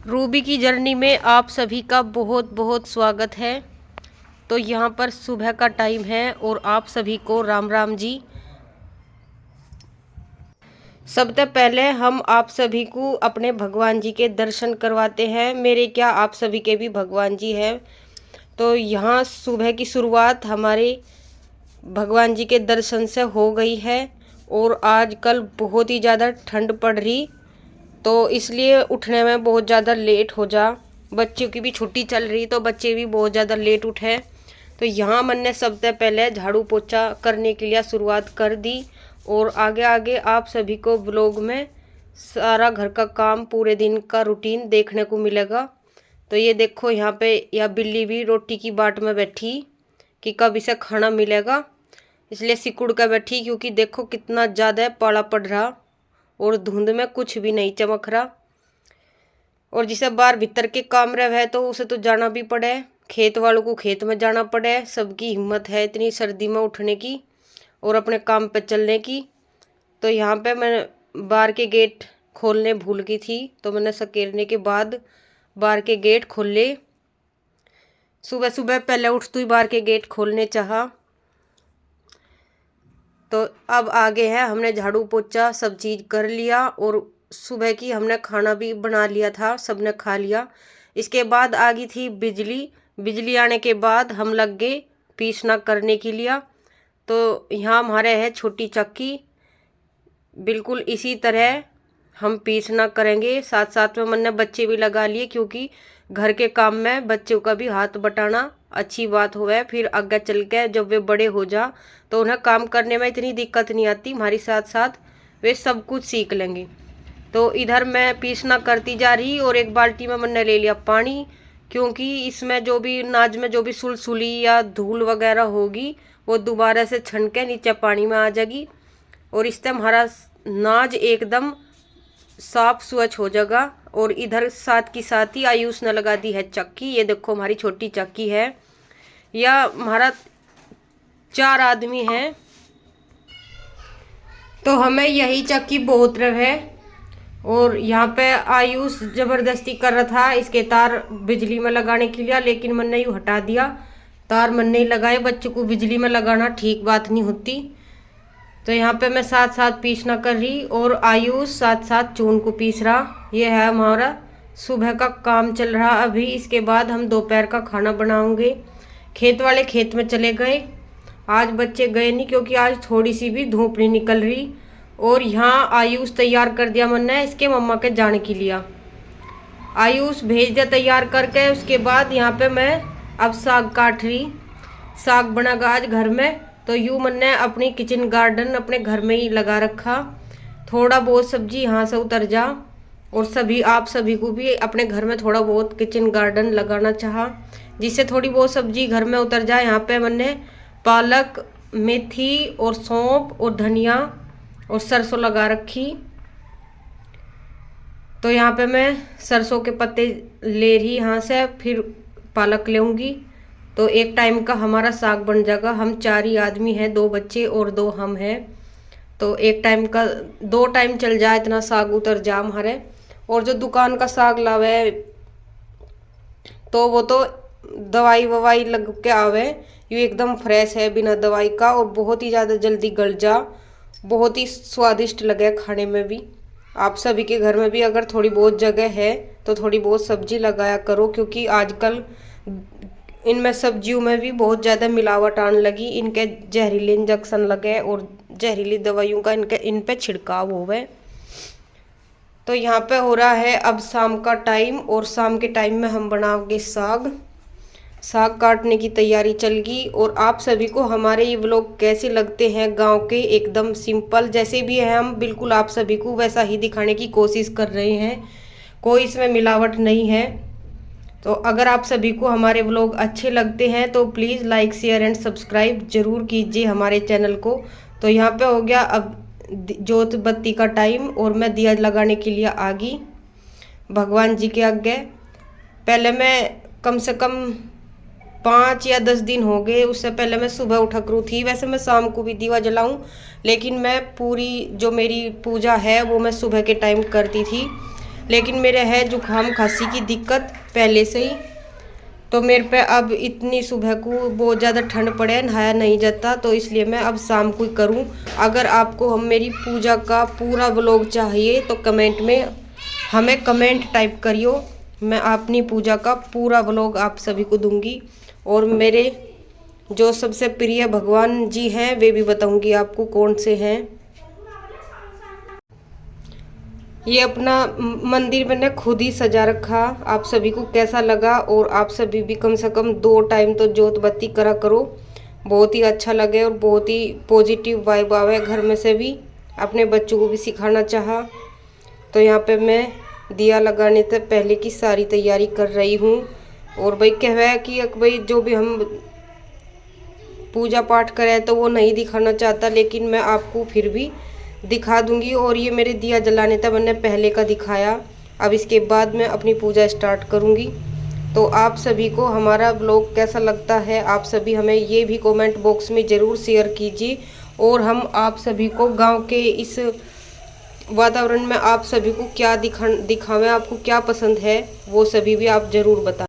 Ruby की journey में आप सभी का बहुत बहुत स्वागत है। तो यहाँ पर सुबह का टाइम है और आप सभी को राम राम जी। सबसे पहले हम आप सभी को अपने भगवान जी के दर्शन करवाते हैं। मेरे क्या आप सभी के भी भगवान जी हैं। तो यहाँ सुबह की शुरुआत हमारे भगवान जी के दर्शन से हो गई है और आजकल बहुत ही ज़्यादा ठंड पड़ रही, तो इसलिए उठने में बहुत ज़्यादा लेट हो जा। बच्चों की भी छुट्टी चल रही तो बच्चे भी बहुत ज़्यादा लेट उठे। तो यहाँ मैंने सबसे पहले झाड़ू पोछा करने के लिए शुरुआत कर दी और आगे आगे आप सभी को ब्लॉग में सारा घर का काम पूरे दिन का रूटीन देखने को मिलेगा। तो ये देखो यहाँ पे यह बिल्ली भी रोटी की बाट में बैठी कि कब इसे खाना मिलेगा, इसलिए सिकुड़ कर बैठी क्योंकि देखो कितना ज़्यादा पाला पड़ रहा और धुंध में कुछ भी नहीं चमक रहा। और जिसे बाहर भीतर के काम रहे है तो उसे तो जाना भी पड़े, खेत वालों को खेत में जाना पड़े। सबकी हिम्मत है इतनी सर्दी में उठने की और अपने काम पे चलने की। तो यहाँ पे मैं बाहर के गेट खोलने भूल गई थी, तो मैंने सकेरने के बाद बाहर के गेट खोल ले। सुबह सुबह पहले उठते ही बाहर के गेट खोलने चाहा। तो अब आगे है, हमने झाड़ू पोछा सब चीज़ कर लिया और सुबह की हमने खाना भी बना लिया था, सबने खा लिया। इसके बाद आ गई थी बिजली। बिजली आने के बाद हम लग गए पीसना करने के लिए। तो यहाँ हमारे है छोटी चक्की, बिल्कुल इसी तरह हम पीसना करेंगे। साथ साथ में मैंने बच्चे भी लगा लिए क्योंकि घर के काम में बच्चों का भी हाथ बटाना अच्छी बात हो है। फिर आगे चल के जब वे बड़े हो जा तो उन्हें काम करने में इतनी दिक्कत नहीं आती, हमारे साथ साथ वे सब कुछ सीख लेंगे। तो इधर मैं पीसना करती जा रही और एक बाल्टी में मैंने ले लिया पानी, क्योंकि इसमें जो भी नाज में जो भी सुलसुली या धूल वगैरह होगी वो दोबारा से छन के नीचे पानी में आ जाएगी और इससे हमारा नाज एकदम साफ स्वच्छ हो जाएगा। और इधर साथ की साथ ही आयुष ने लगा दी है चक्की। ये देखो हमारी छोटी चक्की है, या हमारा 4 आदमी हैं तो हमें यही चक्की बहुत रहे। और यहाँ पे आयुष जबरदस्ती कर रहा था इसके तार बिजली में लगाने के लिए, लेकिन मैंने यूँ हटा दिया। तार मैंने ही लगाए, बच्चों को बिजली में लगाना ठीक बात नहीं होती। तो यहाँ पे मैं साथ साथ पीसना कर रही और आयुष साथ साथ चून को पीस रहा। ये है हमारा सुबह का काम चल रहा अभी। इसके बाद हम दोपहर का खाना बनाएंगे। खेत वाले खेत में चले गए, आज बच्चे गए नहीं क्योंकि आज थोड़ी सी भी धूप नहीं निकल रही। और यहाँ आयुष तैयार कर दिया मैंने इसके मम्मा के जाने के लिए। आयुष भेज दिया तैयार करके। उसके बाद यहाँ पे मैं अब साग काट रही। साग बनेगा आज घर में, तो यूँ मैंने अपनी किचन गार्डन अपने घर में ही लगा रखा। थोड़ा बहुत सब्जी यहाँ से उतर जा और सभी आप सभी को भी अपने घर में थोड़ा बहुत किचन गार्डन लगाना चाहा, जिससे थोड़ी बहुत सब्जी घर में उतर जाए। यहाँ पे मैंने पालक, मेथी और सौंफ और धनिया और सरसों लगा रखी। तो यहाँ पे मैं सरसों के पत्ते ले रही यहाँ से, फिर पालक लेऊंगी। तो एक टाइम का हमारा साग बन जाएगा। हम 4 ही आदमी हैं, 2 बच्चे और 2 हम हैं। तो एक टाइम का 2 टाइम चल जाए, इतना साग उतर जा हमारे। और जो दुकान का साग लावे तो वो तो दवाई ववाई लग के आवे, ये एकदम फ्रेश है बिना दवाई का और बहुत ही ज़्यादा जल्दी गल जा, बहुत ही स्वादिष्ट लगे खाने में भी। आप सभी के घर में भी अगर थोड़ी बहुत जगह है तो थोड़ी बहुत सब्जी लगाया करो, क्योंकि आजकल इनमें सब्जियों में भी बहुत ज़्यादा मिलावट आने लगी। इनके जहरीले इंजेक्शन लगे और जहरीली दवाइयों का इन पे छिड़काव हुए। तो यहाँ पे हो रहा है अब शाम का टाइम और शाम के टाइम में हम बनाओगे साग। साग काटने की तैयारी चल गई। और आप सभी को हमारे ये व्लॉग कैसे लगते हैं, गांव के एकदम सिंपल जैसे भी है हम बिल्कुल आप सभी को वैसा ही दिखाने की कोशिश कर रहे हैं, कोई इसमें मिलावट नहीं है। तो अगर आप सभी को हमारे व्लॉग अच्छे लगते हैं तो please like share and subscribe ज़रूर कीजिए हमारे चैनल को। तो यहाँ पे हो गया अब जोत बत्ती का टाइम और मैं दिया लगाने के लिए आ गई भगवान जी के आगे। पहले मैं कम से कम 5 या 10 दिन हो गए, उससे पहले मैं सुबह उठा करूँ थी। वैसे मैं शाम को भी दिवा जलाऊं, लेकिन मैं पूरी जो मेरी पूजा है वो मैं सुबह के टाइम करती थी। लेकिन मेरे है जुकाम खांसी की दिक्कत पहले से ही, तो मेरे पे अब इतनी सुबह को बहुत ज़्यादा ठंड पड़े, नहाया नहीं जाता, तो इसलिए मैं अब शाम को ही करूँ। अगर आपको हम मेरी पूजा का पूरा व्लॉग चाहिए तो कमेंट में हमें कमेंट टाइप करियो, मैं अपनी पूजा का पूरा व्लॉग आप सभी को दूंगी। और मेरे जो सबसे प्रिय भगवान जी हैं वे भी बताऊंगी आपको कौन से हैं। ये अपना मंदिर मैंने खुद ही सजा रखा, आप सभी को कैसा लगा? और आप सभी भी कम से कम 2 टाइम तो जोत बत्ती करा करो, बहुत ही अच्छा लगे और बहुत ही पॉजिटिव वाइब आवे घर में से भी। अपने बच्चों को भी सिखाना चाहा। तो यहाँ पे मैं दिया लगाने से पहले की सारी तैयारी कर रही हूँ। और भाई कह है कि भाई जो भी हम पूजा पाठ करें तो वो नहीं दिखाना चाहता, लेकिन मैं आपको फिर भी दिखा दूंगी। और ये मेरे दिया जलाने था, मैंने पहले का दिखाया, अब इसके बाद मैं अपनी पूजा स्टार्ट करूंगी। तो आप सभी को हमारा ब्लॉग कैसा लगता है, आप सभी हमें ये भी कमेंट बॉक्स में ज़रूर शेयर कीजिए। और हम आप सभी को गांव के इस वातावरण में आप सभी को क्या दिखावें, आपको क्या पसंद है वो सभी भी आप ज़रूर बताएं।